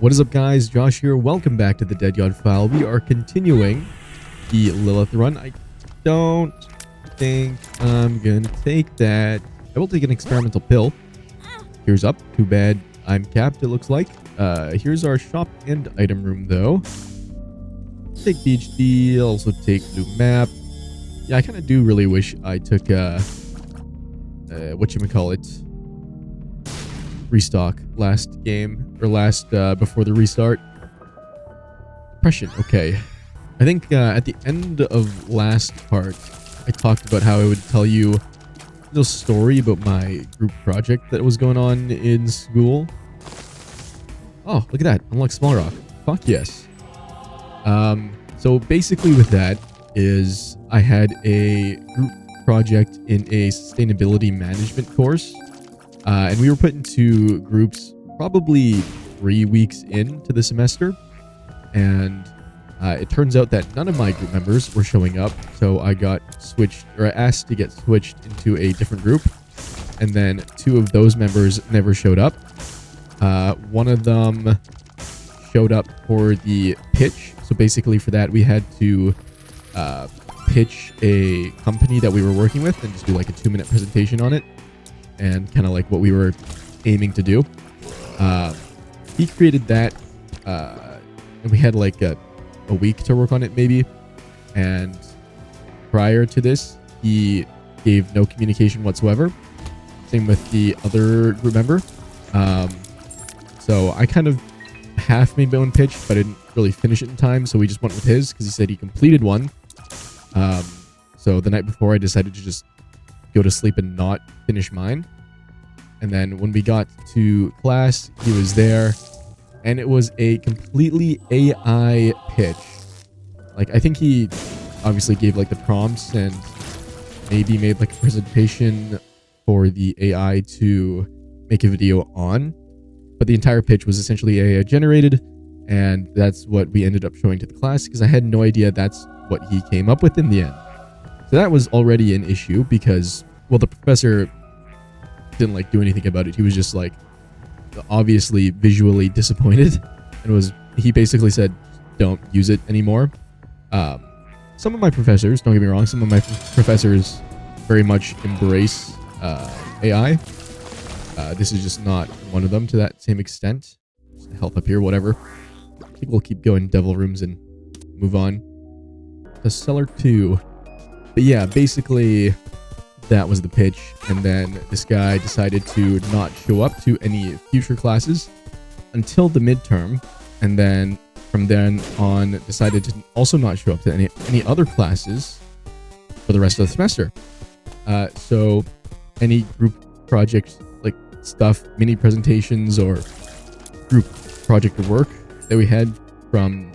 What is up, guys? Josh here. Welcome back to the Dead God File. We are continuing the Lilith run. I don't think I'm gonna take that. I will take an experimental pill. Here's up. Too bad I'm capped, it looks like. Here's our shop and item room, though. Take PhD, also take blue map. Yeah, I kind of do really wish I took, whatchamacallit, restock last game, or before the restart. Depression, okay. I think at the end of last part, I talked about how I would tell you a little story about my group project that was going on in school. Oh, look at that. Unlock small rock. Fuck yes. So basically with that is I had a group project in a sustainability management course. And we were put into groups probably 3 weeks into the semester. And it turns out that none of my group members were showing up. So I got switched, or asked to get switched into a different group. And then 2 of those members never showed up. One of them showed up for the pitch. So basically for that, we had to pitch a company that we were working with and just do like a 2-minute presentation on it. And kind of like what we were aiming to do. He created that, and we had like a week to work on it maybe. And prior to this, he gave no communication whatsoever. Same with the other group member. So I kind of half made my own pitch, but I didn't really finish it in time. So we just went with his because he said he completed one. So the night before, I decided to just go to sleep and not finish mine. And then when we got to class, he was there, and it was a completely AI pitch. Like, I think he obviously gave like the prompts and maybe made like a presentation for the AI to make a video on, but the entire pitch was essentially AI generated, and that's what we ended up showing to the class because I had no idea that's what he came up with in the end. So that was already an issue because, well, the professor didn't like do anything about it. He was just like obviously visually disappointed, and he basically said don't use it anymore. Some of my professors, don't get me wrong, some of my professors very much embrace AI. This is just not one of them to that same extent. Just help up here, whatever. I think we'll keep going devil rooms and move on to cellar 2. But yeah, basically that was the pitch, and then this guy decided to not show up to any future classes until the midterm, and then from then on decided to also not show up to any other classes for the rest of the semester. So any group project like stuff, mini presentations or group project work that we had from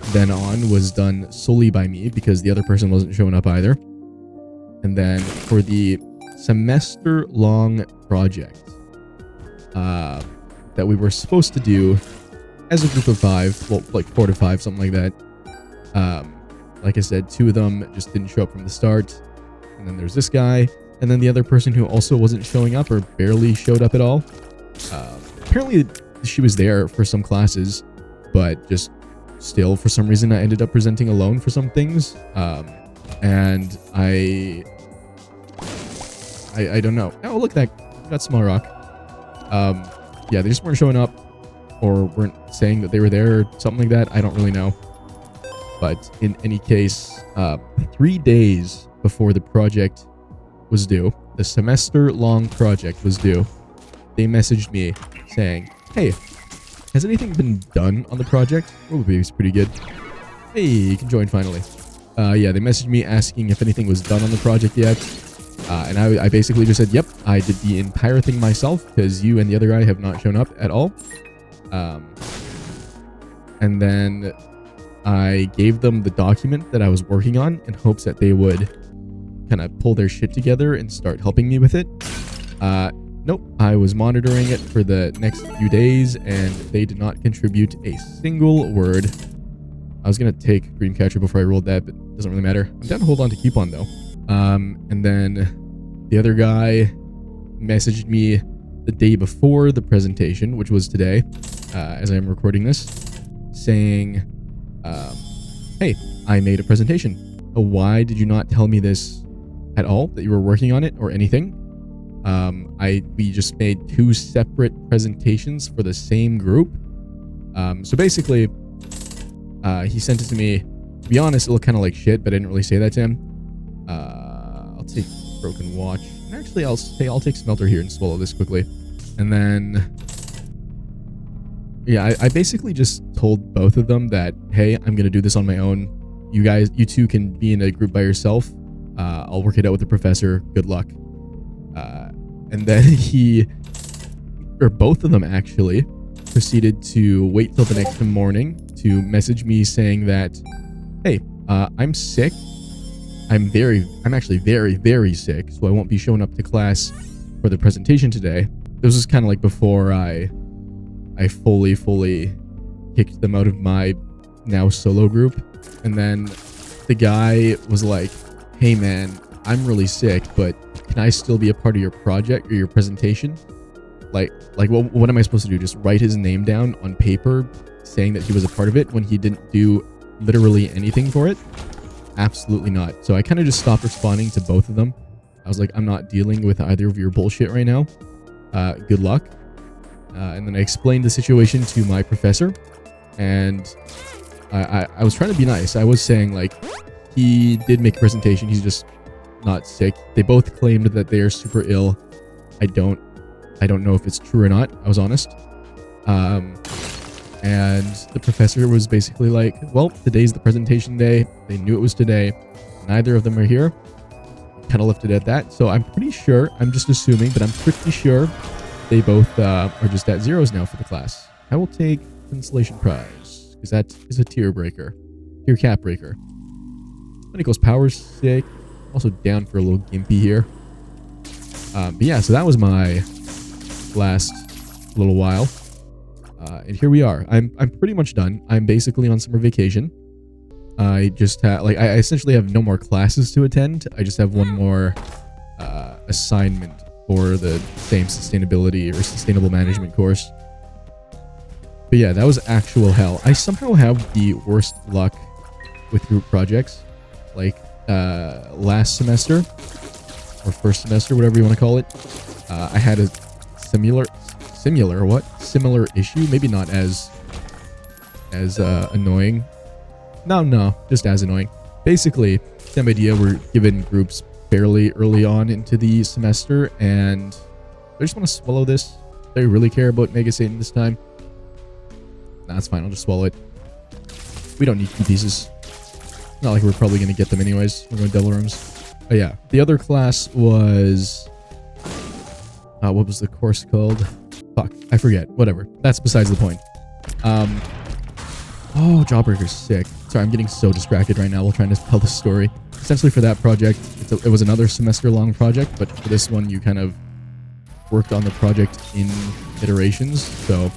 then on was done solely by me because the other person wasn't showing up either. And then for the semester-long project that we were supposed to do as a group of 5, well, like 4 to 5, something like that. Like I said, 2 of them just didn't show up from the start. And then there's this guy. And then the other person who also wasn't showing up or barely showed up at all. Apparently, she was there for some classes, but just still, for some reason, I ended up presenting alone for some things. And I don't know. Oh, look, that got small rock. Yeah, they just weren't showing up or weren't saying that they were there or something like that. I don't really know. But in any case, 3 days before the project was due, the semester-long project was due, they messaged me saying, hey, has anything been done on the project? Oh, it's pretty good. Hey, you can join finally. Yeah, they messaged me asking if anything was done on the project yet. And I basically just said, yep, I did the entire thing myself because you and the other guy have not shown up at all. And then I gave them the document that I was working on in hopes that they would kind of pull their shit together and start helping me with it. Nope, I was monitoring it for the next few days and they did not contribute a single word. I was going to take Dreamcatcher before I rolled that, but it doesn't really matter. I'm down to hold on to Coupon though. And then the other guy messaged me the day before the presentation, which was today, as I am recording this, saying, hey, I made a presentation. Why did you not tell me this at all, that you were working on it or anything? We just made 2 separate presentations for the same group. So basically, he sent it to me. To be honest, it looked kind of like shit, but I didn't really say that to him. I'll take Broken Watch. Actually, I'll take Smelter here and swallow this quickly. And then, yeah, I basically just told both of them that, hey, I'm going to do this on my own. You two can be in a group by yourself. I'll work it out with the professor. Good luck. And then both of them actually proceeded to wait till the next morning to message me saying that, hey, I'm sick. I'm actually very, very sick, so I won't be showing up to class for the presentation today. This was kind of like before I fully kicked them out of my now solo group. And then the guy was like, hey man, I'm really sick, but can I still be a part of your project or your presentation? Like what am I supposed to do? Just write his name down on paper saying that he was a part of it when he didn't do literally anything for it? Absolutely not. So I kind of just stopped responding to both of them. I was like, I'm not dealing with either of your bullshit right now. Good luck. And then I explained the situation to my professor, and I was trying to be nice. I was saying, like, he did make a presentation. He's just not sick. They both claimed that they are super ill. I don't know if it's true or not. I was honest. And the professor was basically like, well, today's the presentation day. They knew it was today. Neither of them are here. Kind of left it at that. So I'm pretty sure, I'm just assuming, but I'm pretty sure they both are just at zeros now for the class. I will take Consolation Prize, because that is a tier breaker. Tier cap breaker. Nicholas Power's sick. Also down for a little gimpy here. But yeah, so that was my last little while. And here we are. I'm pretty much done. I'm basically on summer vacation. I just have, I essentially have no more classes to attend. I just have one more assignment for the same sustainability or sustainable management course. But yeah, that was actual hell. I somehow have the worst luck with group projects. Like last semester or first semester, whatever you want to call it, I had a similar issue. Maybe not as annoying. No, just as annoying. Basically, same idea. We're given groups fairly early on into the semester, and I just want to swallow this. I really care about Mega Satan this time. Nah, it's fine. I'll just swallow it. We don't need 2 pieces. Not like we're probably going to get them anyways. We're going Devil Rooms. Oh yeah, the other class was... what was the course called? Fuck, I forget. Whatever. That's besides the point. Oh, Jawbreaker's sick. Sorry, I'm getting so distracted right now while trying to tell the story. Essentially for that project, it was another semester-long project, but for this one, you kind of worked on the project in iterations. So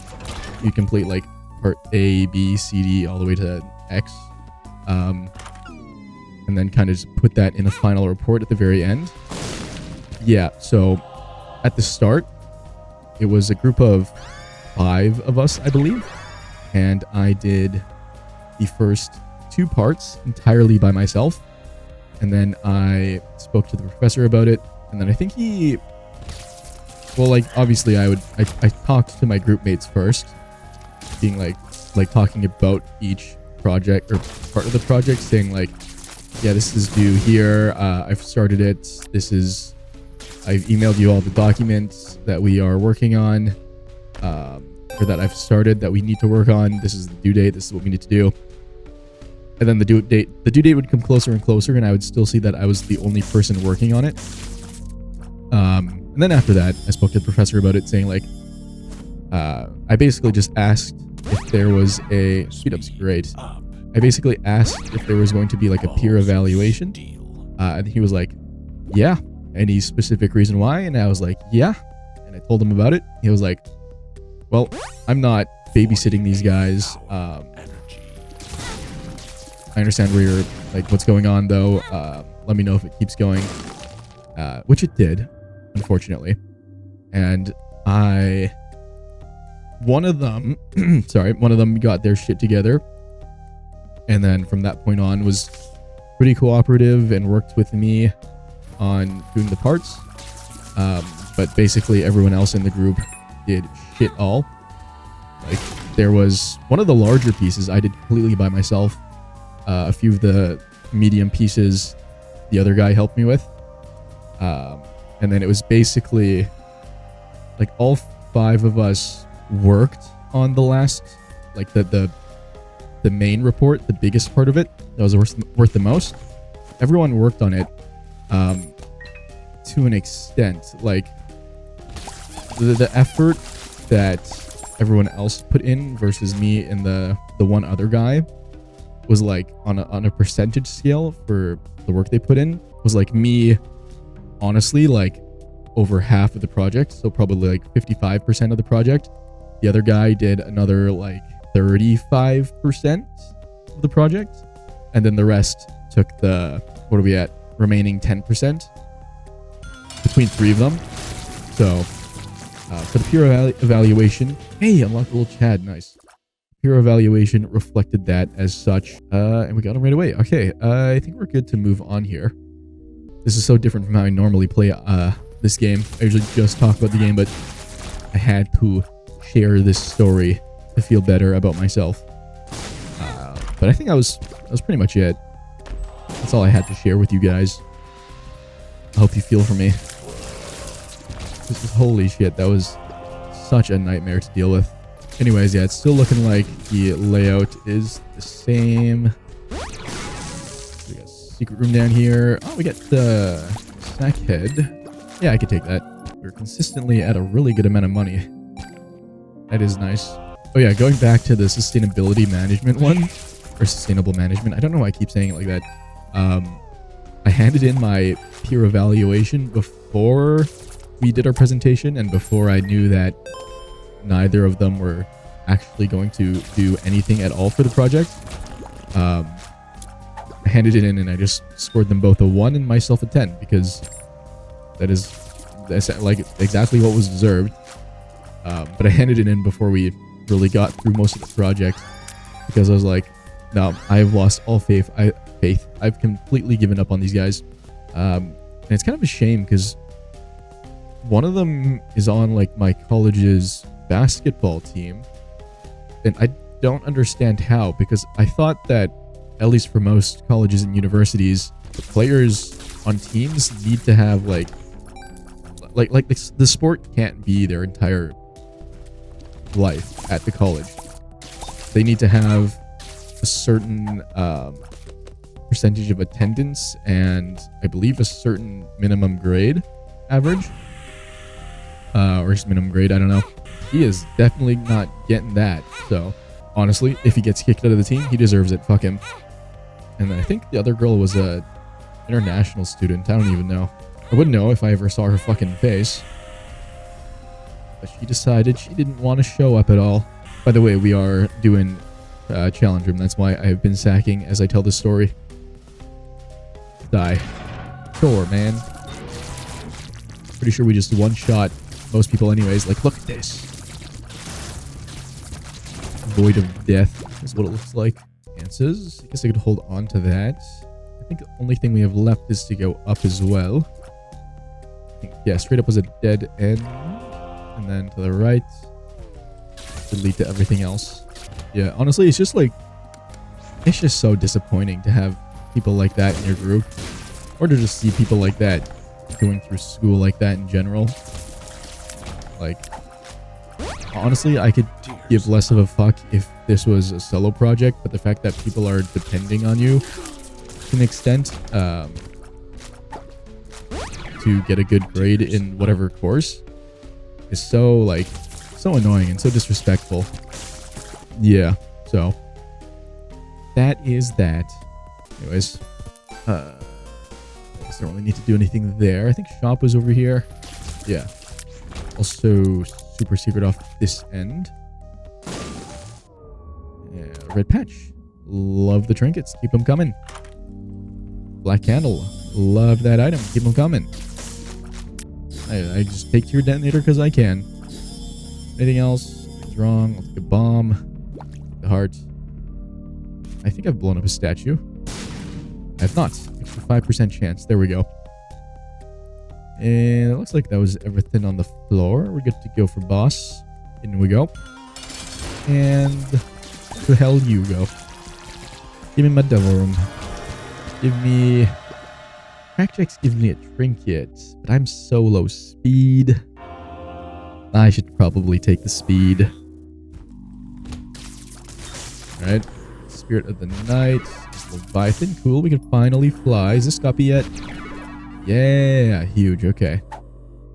you complete like part A, B, C, D, all the way to X. And then kind of just put that in a final report at the very end. Yeah, so at the start, it was a group of 5 of us, I believe. And I did the first 2 parts entirely by myself. And then I spoke to the professor about it. And then I think he... Well, like, obviously I talked to my group mates first. Being like talking about each project or part of the project. Saying like, yeah, this is due here. I've started it. I've emailed you all the documents that we are working on. Or that I've started that we need to work on. This is the due date. This is what we need to do. And then the due date would come closer and closer, and I would still see that I was the only person working on it. And then after that, I spoke to the professor about it, saying like, I basically just asked if there was a speed up's great. I basically asked if there was going to be like a peer evaluation. And he was like, yeah. Any specific reason why? And I was like, yeah. And I told him about it. He was like, well, I'm not babysitting these guys. I understand where you're, like, what's going on, though. Let me know if it keeps going. Which it did, unfortunately. And I one of them, sorry, one of them got their shit together. And then from that point on was pretty cooperative and worked with me on doing the parts. But basically everyone else in the group did shit all. Like, there was one of the larger pieces I did completely by myself. A few of the medium pieces the other guy helped me with. And then it was basically like all 5 of us worked on the last, like the main report, the biggest part of it that was worth the most. Everyone worked on it to an extent. Like the effort that everyone else put in versus me and the one other guy was like on a percentage scale for the work they put in was like me, honestly, like over half of the project, so probably like 55% of the project. The other guy did another like 35% of the project, and then the rest took the, what are we at, remaining 10% between 3 of them. So for the peer evaluation, hey, unlocked a little Chad, nice. Peer evaluation reflected that as such, and we got him right away. Okay, I think we're good to move on here. This is so different from how I normally play this game. I usually just talk about the game, but I had to share this story to feel better about myself. But I think that was pretty much it. That's all I had to share with you guys. I hope you feel for me. This was, holy shit, that was such a nightmare to deal with. Anyways, yeah, it's still looking like the layout is the same. We got a secret room down here. Oh, we got the snack head. Yeah, I could take that. We're consistently at a really good amount of money. That is nice. Oh yeah, going back to the sustainability management one, or sustainable management. I don't know why I keep saying it like that. I handed in my peer evaluation before we did our presentation and before I knew that neither of them were actually going to do anything at all for the project. I handed it in and I just scored them both a 1 and myself a 10 because that's like exactly what was deserved. But I handed it in before we really got through most of the project because I was like, no, I've lost all faith. I've completely given up on these guys. And it's kind of a shame because one of them is on like my college's basketball team. And I don't understand how, because I thought that at least for most colleges and universities, the players on teams need to have like the sport can't be their entire life at the college. They need to have a certain percentage of attendance and I believe a certain minimum grade average, or just minimum grade, I don't know. He is definitely not getting that. So honestly, if he gets kicked out of the team, he deserves it. Fuck him. And I think the other girl was a international student. I don't even know. I wouldn't know if I ever saw her fucking face. But she decided she didn't want to show up at all. By the way, we are doing challenge room. That's why I've been sacking as I tell this story. Die. Sure, man. Pretty sure we just one-shot most people anyways. Like, look at this. Void of death is what it looks like. Chances. I guess I could hold on to that. I think the only thing we have left is to go up as well. I think, yeah, straight up was a dead end. And then to the right, delete to everything else. Yeah, honestly, it's just like, it's just so disappointing to have people like that in your group. Or to just see people like that going through school like that in general. Like, honestly, I could give less of a fuck if this was a solo project, but the fact that people are depending on you to an extent to get a good grade in whatever course is so, like, so annoying and so disrespectful. Yeah, so that is that. Anyways, I guess I don't really need to do anything there. I think shop was over here. Yeah. Also, super secret off this end. Yeah, red patch. Love the trinkets. Keep them coming. Black candle. Love that item. Keep them coming. I just take your detonator because I can. Anything else? Nothing's wrong. I'll take a bomb. The heart. I think I've blown up a statue. I have not. Extra 5% chance. There we go. And it looks like that was everything on the floor. We're good to go for boss. In we go. And where the hell you go? Give me my devil room. Give me... Crackjack's giving me a trinket, but I'm so low speed. I should probably take the speed. Alright. Spirit of the Night. Leviathan. Cool. We can finally fly. Is this copy yet? Yeah. Huge. Okay.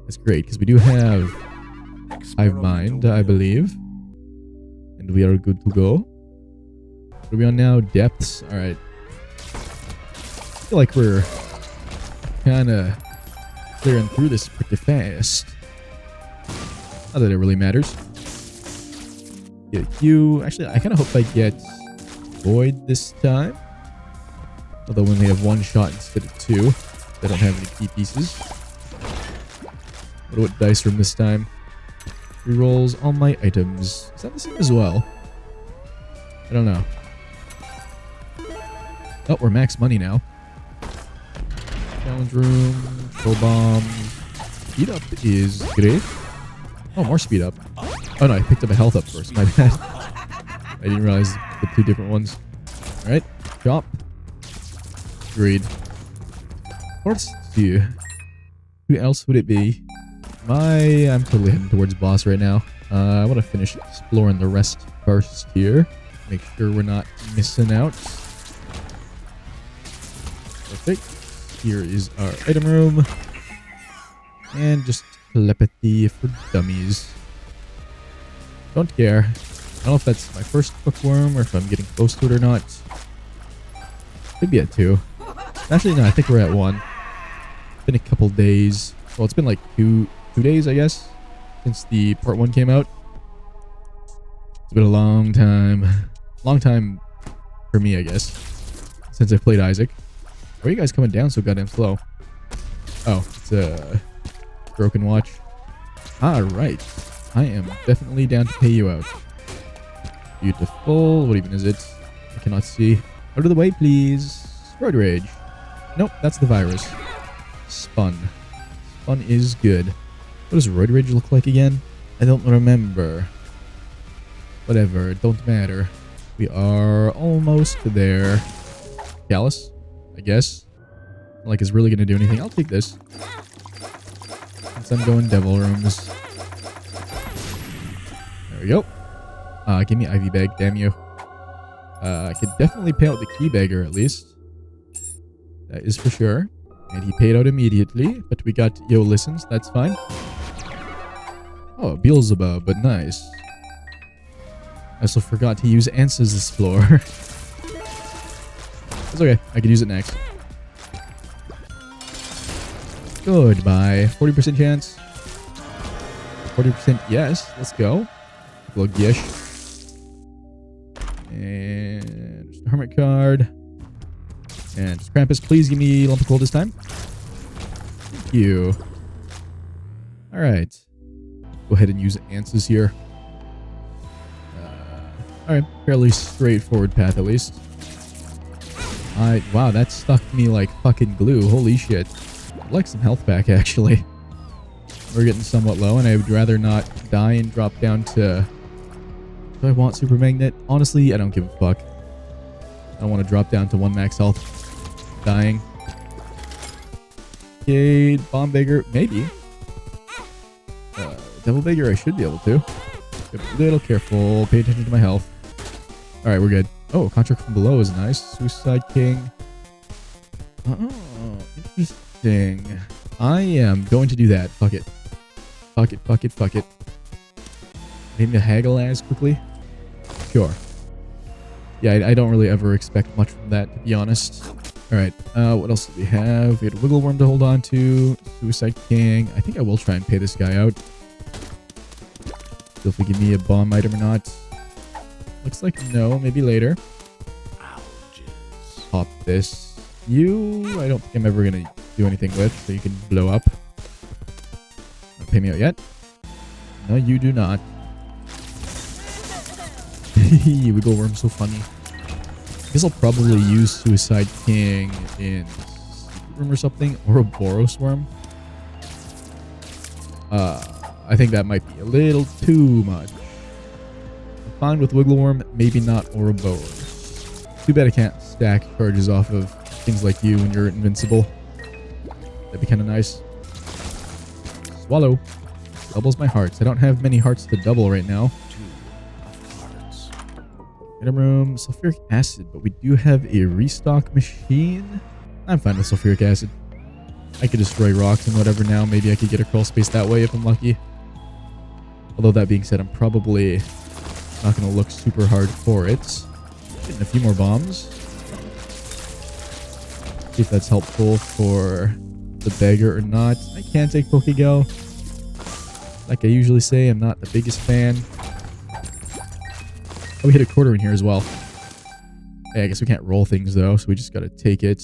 That's great, because we do have Hive Mind, I believe. And we are good to go. What are we on now? Depths. Alright. I feel like we're kind of clearing through this pretty fast. Not that it really matters. Get you. Actually, I kind of hope I get Void this time. Although when they have one shot instead of two, they don't have any key pieces. What dice room this time? Rerolls all my items. Is that the same as well? I don't know. Oh, we're max money now. Challenge room, full bomb. Speed up is great. Oh, more speed up. Oh no, I picked up a health up first. My bad. I didn't realize the two different ones. Alright, chop. Agreed. Let's see. Who else would it be? I'm totally heading towards boss right now. I want to finish exploring the rest first here. Make sure we're not missing out. Perfect. Here is our item room. And just telepathy for dummies. Don't care. I don't know if that's my first bookworm or if I'm getting close to it or not. Could be at 2. Actually, no, I think we're at 1. It's been a couple days. Well, it's been like 2 days, I guess, since the part 1 came out. It's been a long time. Long time for me, I guess, since I played Isaac. Why are you guys coming down so goddamn slow? Oh, it's a broken watch. Alright. I am definitely down to pay you out. Beautiful. What even is it? I cannot see. Out of the way, please. Road rage. Nope, that's the virus. Spun. Spun is good. What does road rage look like again? I don't remember. Whatever, it don't matter. We are almost there. Callus, I guess. Not like it's really gonna do anything. I'll take this. Since I'm going devil rooms. There we go. Give me Ivy Bag, damn you. I could definitely pay out the Key Beggar at least. That is for sure. And he paid out immediately, but we got Yo Listens, that's fine. Oh, Beelzebub, but nice. I also forgot to use Answers this floor. That's okay, I can use it next. Goodbye. 40% chance. 40% yes, let's go. Plug Gish. And just a Hermit card. And just Krampus, please give me Lump of Coal this time. Thank you. Alright. Go ahead and use Answers here. Alright, fairly straightforward path at least. Wow, that stuck me like fucking glue. Holy shit. I'd like some health back, actually. We're getting somewhat low, and I would rather not die and drop down to... Do I want Super Magnet? Honestly, I don't give a fuck. I don't want to drop down to 1 max health. Dying. Okay, Bomb Beggar, maybe. Devil Beggar, I should be able to. Be a little careful. Pay attention to my health. Alright, we're good. Oh, Contract from Below is nice. Suicide King. Oh, interesting. I am going to do that. Fuck it. Fuck it, fuck it, fuck it. Maybe a Hourglass quickly? Sure. Yeah, I don't really ever expect much from that, to be honest. Alright, what else do we have? We had a Wiggle Worm to hold on to. Suicide King. I think I will try and pay this guy out. If he give me a bomb item or not. Looks like no, maybe later. Ouches. Pop this. You, I don't think I'm ever gonna do anything with, so you can blow up. Not pay me out yet? No, you do not. Wiggle worm, so funny. I guess I'll probably use Suicide King in Secret Room or something, or a Boros Worm. I think that might be a little too much. I'm fine with Wiggle Worm, maybe not Ouroboros. Too bad I can't stack charges off of things like you when you're invincible. That'd be kind of nice. Swallow. Doubles my hearts. I don't have many hearts to double right now. Item room, sulfuric acid, but we do have a restock machine. I'm fine with sulfuric acid. I could destroy rocks and whatever now. Maybe I could get a crawl space that way if I'm lucky. Although that being said, I'm probably not going to look super hard for it. Getting a few more bombs. See if that's helpful for the beggar or not. I can take Pokégel. Like I usually say, I'm not the biggest fan. Oh, we hit a quarter in here as well. Hey, I guess we can't roll things though, so we just gotta take it.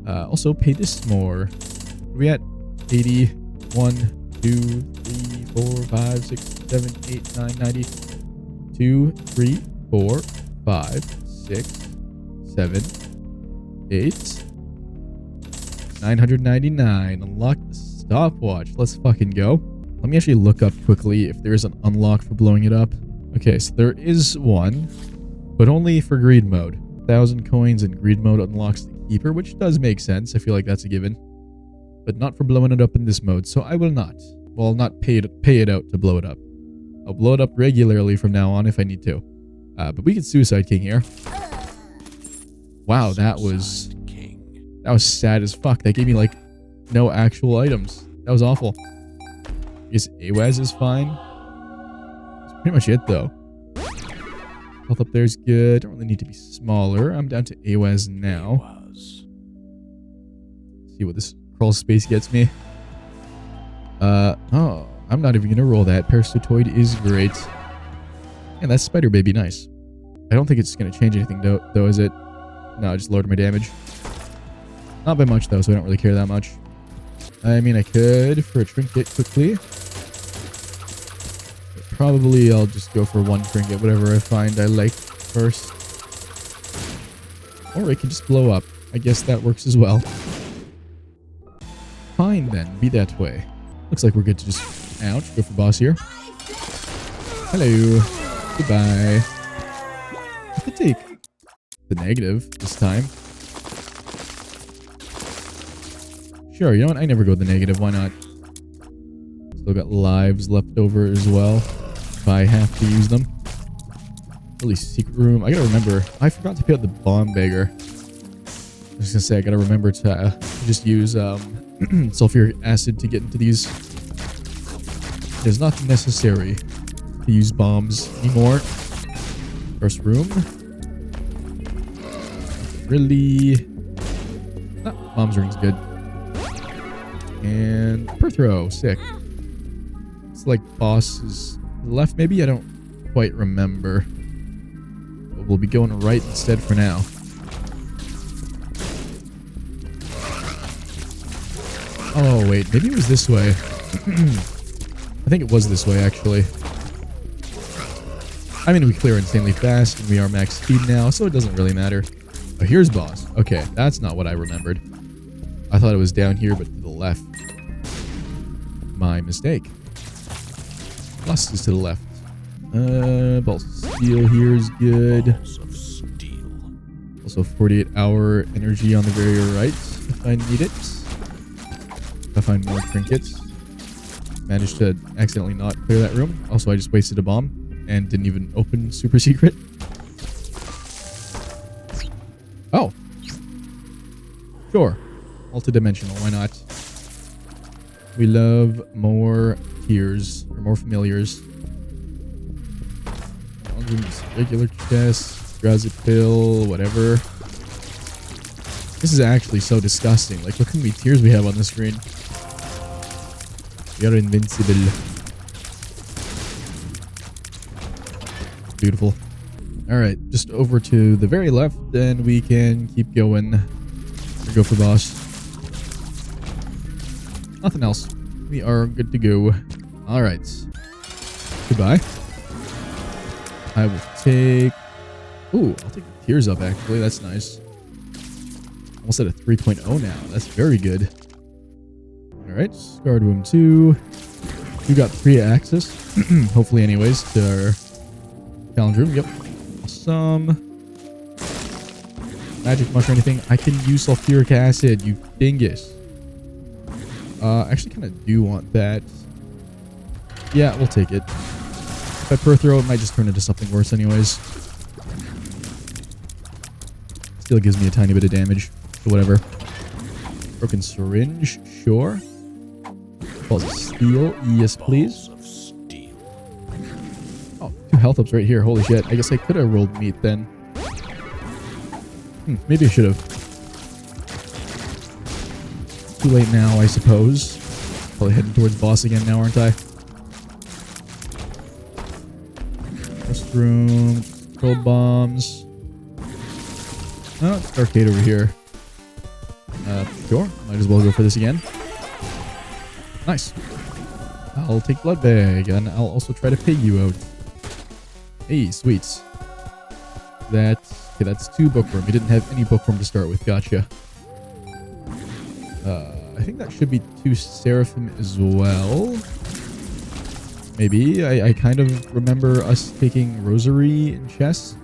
Also, pay this more. Where are we at? 80, 1, 2, 3, 4, 5, 6, 7, 8, 9, 90. 2, 3, 4, 5, 6, 7, 8. 999. Unlock the stopwatch. Let's fucking go. Let me actually look up quickly if there's an unlock for blowing it up. Okay, so there is one, but only for greed mode. 1,000 coins in greed mode unlocks the keeper, which does make sense. I feel like that's a given. But not for blowing it up in this mode, so I will not. Well, not pay it out to blow it up. I'll blow it up regularly from now on if I need to. But we can Suicide King here. Wow, that was sad as fuck. That gave me like no actual items. That was awful. I guess AWAS is fine. That's pretty much it though. Health up there is good. Don't really need to be smaller. I'm down to AWAS now. See what this crawl space gets me. Oh, I'm not even gonna roll that. Parasitoid is great. And that's Spider Baby, nice. I don't think it's gonna change anything though, is it? No, I just lowered my damage. Not by much though, so I don't really care that much. I mean, I could for a trinket quickly. But probably I'll just go for one trinket, whatever I find I like first. Or I can just blow up. I guess that works as well. Fine then, be that way. Looks like we're good to just, ouch, go for boss here. Hello. Goodbye. I could take the negative this time. Sure, you know what? I never go the negative. Why not? Still got lives left over as well. If I have to use them. Really secret room. I gotta remember. I forgot to pick up the bomb beggar. I was gonna say I gotta remember to just use sulfuric acid to get into these. It is not necessary to use bombs anymore. First room. Really. Bombs ring's good. And Perthrow, sick. It's like boss is left maybe? I don't quite remember. But we'll be going right instead for now. Oh wait, maybe it was this way. I think it was this way actually. I mean, we clear insanely fast and we are max speed now, so it doesn't really matter. Oh, here's boss. Okay, that's not what I remembered. I thought it was down here, but to the left. My mistake. Lust is to the left. Balls of Steel here is good. Also 48-hour energy on the very right, if I need it. If I find more trinkets. Managed to accidentally not clear that room. Also, I just wasted a bomb and didn't even open super secret. Oh. Sure. Multidimensional, why not? We love more tiers, or more familiars. Regular chest, drowsy pill, whatever. This is actually so disgusting. Like, look how many tiers we have on the screen. We are invincible. Beautiful. Alright, just over to the very left, and we can keep going. Or go for boss. Nothing else. We are good to go. Alright. Goodbye. I will take... Ooh, I'll take the tears up, actually. That's nice. Almost at a 3.0 now. That's very good. Alright, Scarred Wound 2. We got 3 access. Hopefully, anyways, to our challenge room. Yep. Awesome. Magic mush or anything. I can use sulfuric acid, you dingus. Actually kind of do want that. Yeah, we'll take it. If I per throw, it might just turn into something worse anyways. Still gives me a tiny bit of damage. So whatever. Broken syringe, sure. Balls of steel, yes please. Oh, 2 health ups right here, holy shit. I guess I could have rolled meat then. Maybe I should have. Too late now, I suppose. Probably heading towards boss again now, aren't I? Restroom, control bombs. Oh, it's arcade over here. Sure, might as well go for this again. Nice. I'll take blood bag, and I'll also try to pig you out. Hey, sweets. Okay, that's 2 bookworm. We didn't have any bookworm to start with. Gotcha. I think that should be 2 seraphim as well. Maybe. I kind of remember us taking rosary in chess.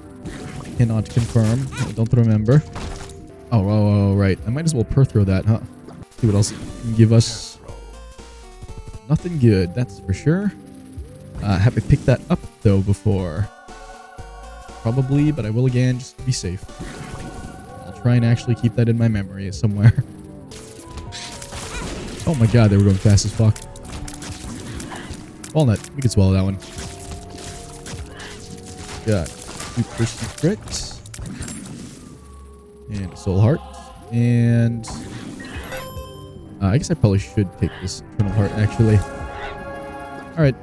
Cannot confirm. I don't remember. Oh, right. I might as well per throw that, huh? See what else it can give us. Nothing good, that's for sure. Have I picked that up, though, before? Probably, but I will again, just to be safe. I'll try and actually keep that in my memory somewhere. Oh my god, they were going fast as fuck. Walnut, we can swallow that one. Got super secret. And a soul heart. And... I guess I probably should take this eternal heart, actually. Alright.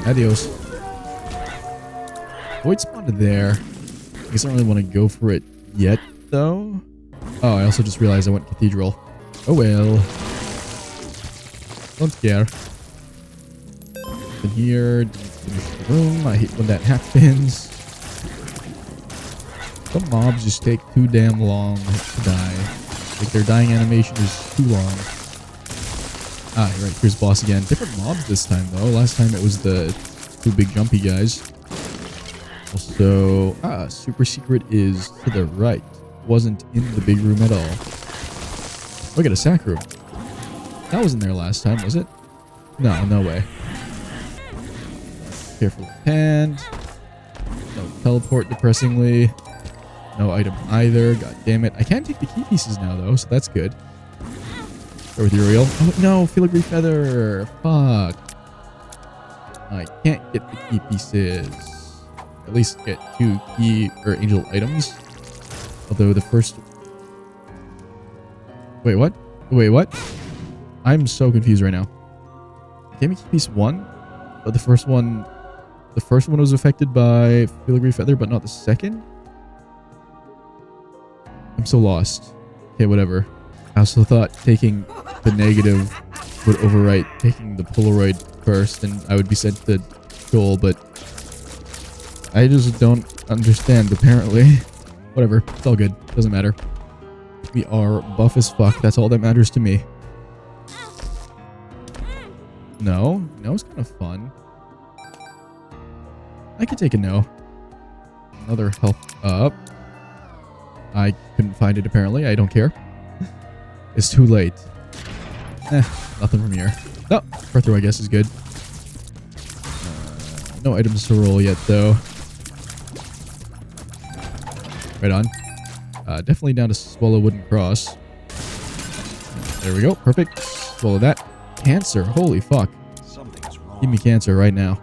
Adios. Void spawned there. I guess I don't really want to go for it yet, though. Oh, I also just realized I went cathedral. Oh well. Don't care. In here, finish the room. I hate when that happens. Some mobs just take too damn long to die. Like their dying animation is too long. Ah, right, here's boss again. Different mobs this time though. Last time it was the 2 big jumpy guys. Also, super secret is to the right. Wasn't in the big room at all. Look at a sack room. That wasn't there last time, was it? No, no way. Careful with hand. No teleport, depressingly. No item either. God damn it. I can take the key pieces now, though, so that's good. Go with Uriel. Oh, no. Filigree feather. Fuck. I can't get the key pieces. At least get 2 key or angel items. Although the first... Wait, what? Wait, what? I'm so confused right now. Gave me key piece 1? But the first one was affected by filigree feather, but not the second? I'm so lost. Okay, whatever. I also thought taking the negative would overwrite taking the Polaroid first, and I would be sent to Joel, but I just don't understand, apparently. Whatever. It's all good. Doesn't matter. We are buff as fuck. That's all that matters to me. No. No is kind of fun. I could take a no. Another health up. I couldn't find it, apparently. I don't care. It's too late. Nothing from here. No, per throw, I guess, is good. No items to roll yet, though. Right on. Definitely down to swallow wooden cross. There we go. Perfect. Swallow that. Cancer. Holy fuck. Something's wrong. Give me cancer right now.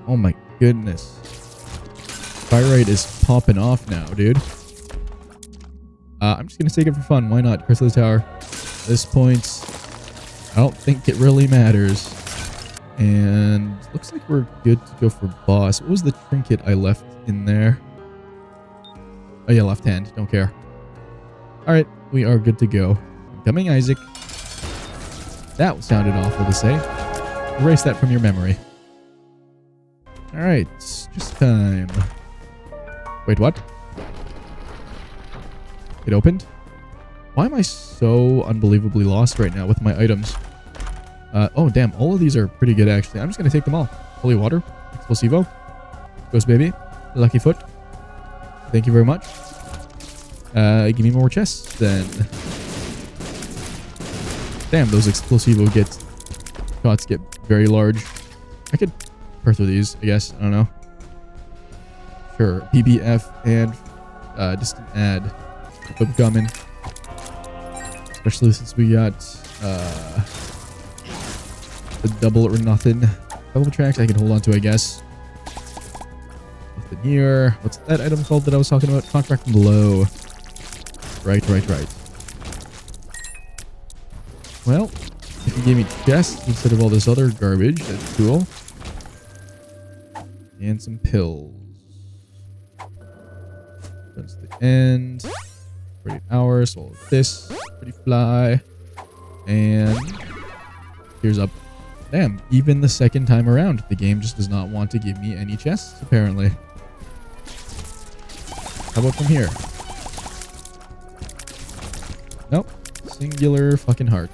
Oh my goodness. Pyrite is popping off now, dude. I'm just gonna take it for fun. Why not? Curse of the Tower. At this point, I don't think it really matters. And looks like we're good to go for boss. What was the trinket I left in there? Oh yeah, left hand. Don't care. Alright, we are good to go. Coming, Isaac. That sounded awful to say. Erase that from your memory. Alright, just time. Wait, what? It opened? Why am I so unbelievably lost right now with my items? Oh, damn. All of these are pretty good, actually. I'm just going to take them all. Holy water. Explosivo. Ghost baby. Lucky foot. Thank you very much. Give me more chests, then. Damn, those explosivo shots get very large. I could per through these, I guess. I don't know. Sure. PBF and distant add. Keep them coming. Especially since we got the double or nothing double tracks I can hold on to, I guess. Nothing here. What's that item called that I was talking about? Contract below. Right. Well, if you gave me chests instead of all this other garbage, that's cool. And some pills. That's the end. 48 hours. Swallow this. Pretty fly. And here's up. Damn, even the second time around, the game just does not want to give me any chests, apparently. How about from here? Nope. Singular fucking heart.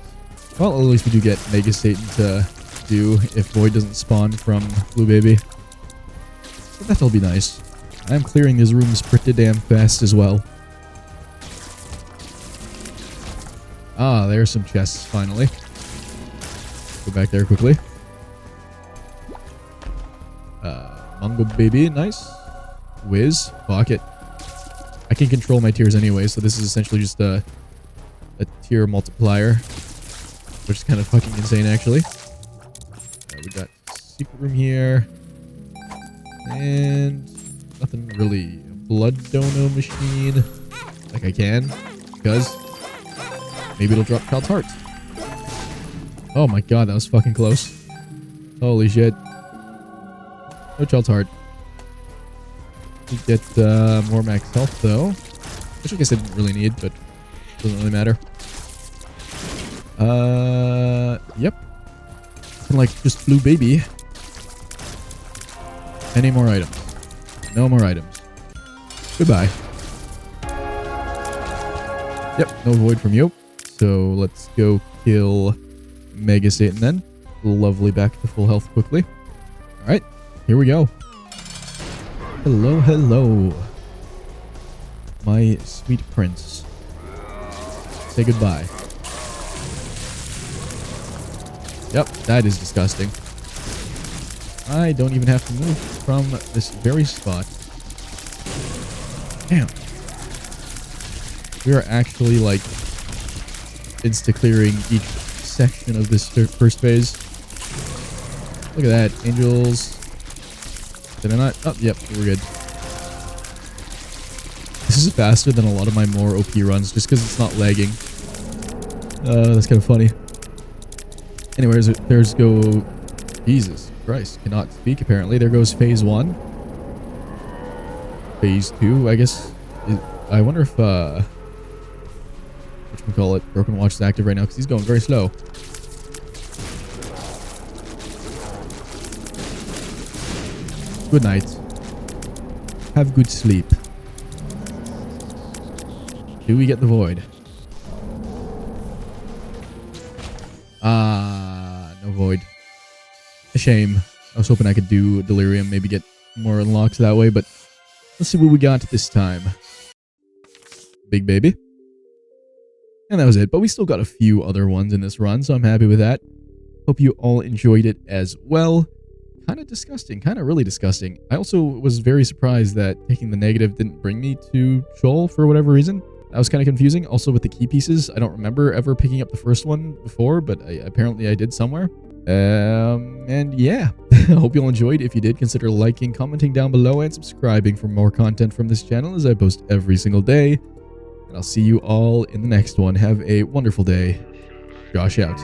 Well, at least we do get Mega Satan to do if Void doesn't spawn from Blue Baby. But that'll be nice. I'm clearing these rooms pretty damn fast as well. Ah, there's some chests, finally. Go back there quickly. Mungo Baby, nice. Whiz, pocket. I can control my tiers anyway, so this is essentially just a tier multiplier. Which is kind of fucking insane, actually. We got secret room here. And nothing really. Blood dono machine. Like I can. Because maybe it'll drop Child's Heart. Oh my god, that was fucking close. Holy shit. No Child's Heart. We get more max health though. Which I guess I didn't really need, but doesn't really matter. Yep. Kind of like just Blue Baby. Any more items? No more items. Goodbye. Yep, no Void from you. So let's go kill Mega Satan then. Lovely, back to full health quickly. Alright, here we go. Hello, hello. My sweet prince. Say goodbye. Yep, that is disgusting. I don't even have to move from this very spot. Damn. We are actually, like, insta-clearing each section of this first phase. Look at that. Angels. Did I not? Oh, yep, we're good. This is faster than a lot of my more OP runs, just because it's not lagging. That's kind of funny. Anyways, there's go... Jesus Christ, cannot speak apparently. There goes phase 1. Phase 2, I guess. I wonder if, whatchamacallit, Broken Watch is active right now, because he's going very slow. Good night. Have good sleep. Do we get the Void? No Void. A shame. I was hoping I could do Delirium, maybe get more unlocks that way, but let's see what we got this time. Big baby. And that was it, but we still got a few other ones in this run, so I'm happy with that. Hope you all enjoyed it as well. Kind of disgusting, kind of really disgusting. I also was very surprised that taking the negative didn't bring me to Shoal for whatever reason. That was kind of confusing. Also with the key pieces, I don't remember ever picking up the first one before, but apparently I did somewhere. And yeah, I hope you all enjoyed. If you did, consider liking, commenting down below, and subscribing for more content from this channel as I post every single day. And I'll see you all in the next one. Have a wonderful day. Josh out.